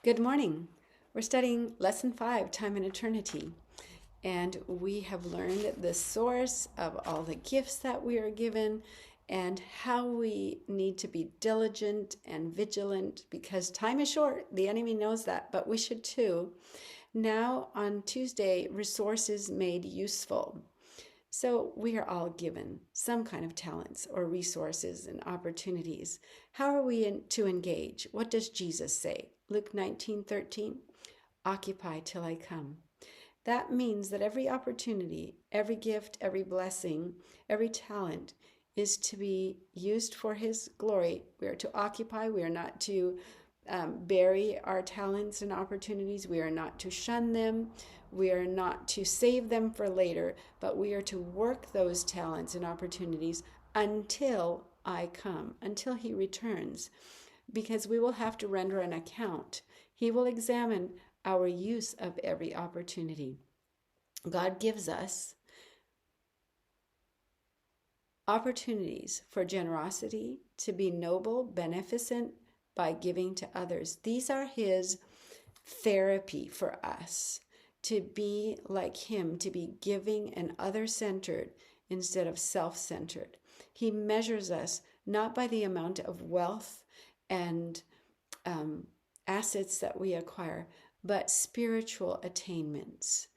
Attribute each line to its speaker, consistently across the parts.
Speaker 1: Good morning. We're studying Lesson 5, Time and Eternity. And we have learned the source of all the gifts that we are given and how we need to be diligent and vigilant because time is short. The enemy knows that, but we should too. Now, on Tuesday, resources made useful. So we are all given some kind of talents or resources and opportunities. How are we to engage? What does Jesus say? Luke 19:13, occupy till I come. That means that every opportunity, every gift, every blessing, every talent is to be used for his glory. We are to occupy. We are not to bury our talents and opportunities. We are not to shun them. We are not to save them for later, but we are to work those talents and opportunities until I come, until he returns, because we will have to render an account. He will examine our use of every opportunity. God gives us opportunities for generosity, to be noble, beneficent by giving to others. These are his therapy for us, to be like him, to be giving and other-centered instead of self-centered. He measures us not by the amount of wealth and assets that we acquire, but spiritual attainments.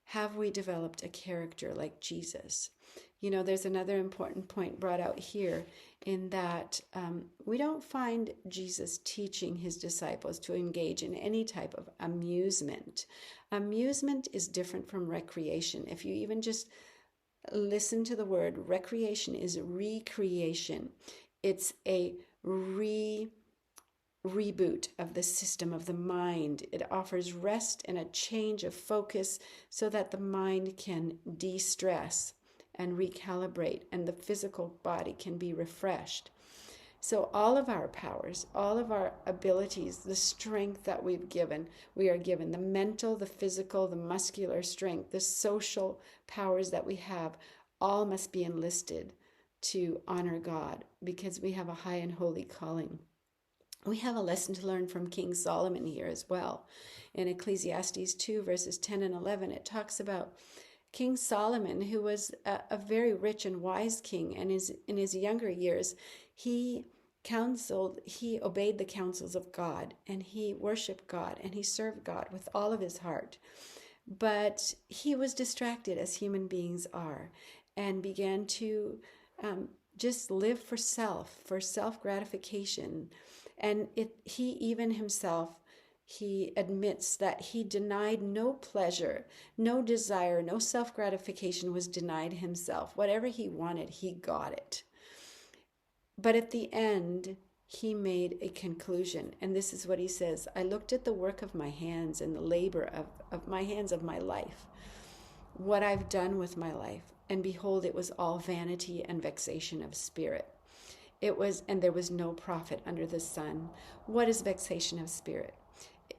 Speaker 1: Have we developed a character like Jesus? You know, there's another important point brought out here in that we don't find Jesus teaching his disciples to engage in any type of amusement. Amusement is different from recreation. If you even just listen to the word, recreation is recreation. It's a reboot of the system of the mind. It offers rest and a change of focus so that the mind can de-stress and recalibrate and the physical body can be refreshed. So all of our powers, all of our abilities, the strength that we are given, the mental, the physical, the muscular strength, the social powers that we have, all must be enlisted to honor God because we have a high and holy calling. We have a lesson to learn from King Solomon here as well. In Ecclesiastes 2, verses 10 and 11, it talks about King Solomon, who was a very rich and wise king, and in his younger years, he obeyed the counsels of God, and he worshiped God, and he served God with all of his heart. But he was distracted, as human beings are, and began to just live for self-gratification. And he even himself, he admits that he denied no pleasure, no desire, no self-gratification was denied himself. Whatever he wanted, he got it. But at the end, he made a conclusion. And this is what he says: I looked at the work of my hands and the labor of my hands, of my life, what I've done with my life. And behold, it was all vanity and vexation of spirit. And there was no profit under the sun. What is vexation of spirit?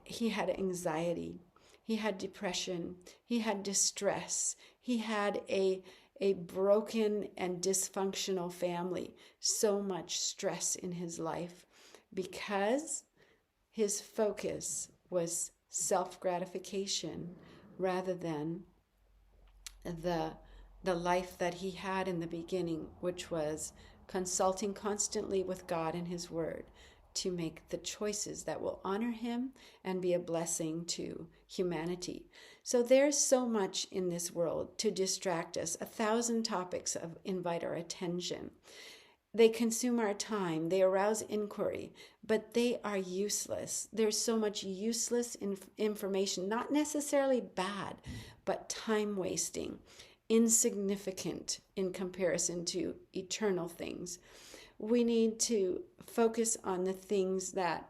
Speaker 1: He had anxiety, he had depression, he had distress, he had a broken and dysfunctional family, so much stress in his life because his focus was self-gratification rather than the life that he had in the beginning, which was consulting constantly with God and his word to make the choices that will honor him and be a blessing to humanity. So there's so much in this world to distract us. 1,000 topics invite our attention. They consume our time, they arouse inquiry, but they are useless. There's so much useless information, not necessarily bad, but time wasting, insignificant in comparison to eternal things. We need to focus on the things that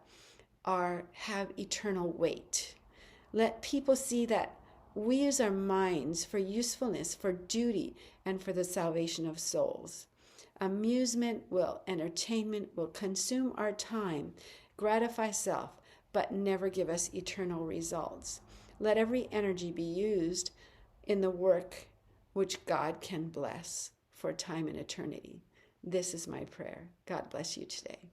Speaker 1: have eternal weight. Let people see that we use our minds for usefulness, for duty, and for the salvation of souls. Entertainment will consume our time, gratify self, but never give us eternal results. Let every energy be used in the work which God can bless for time and eternity. This is my prayer. God bless you today.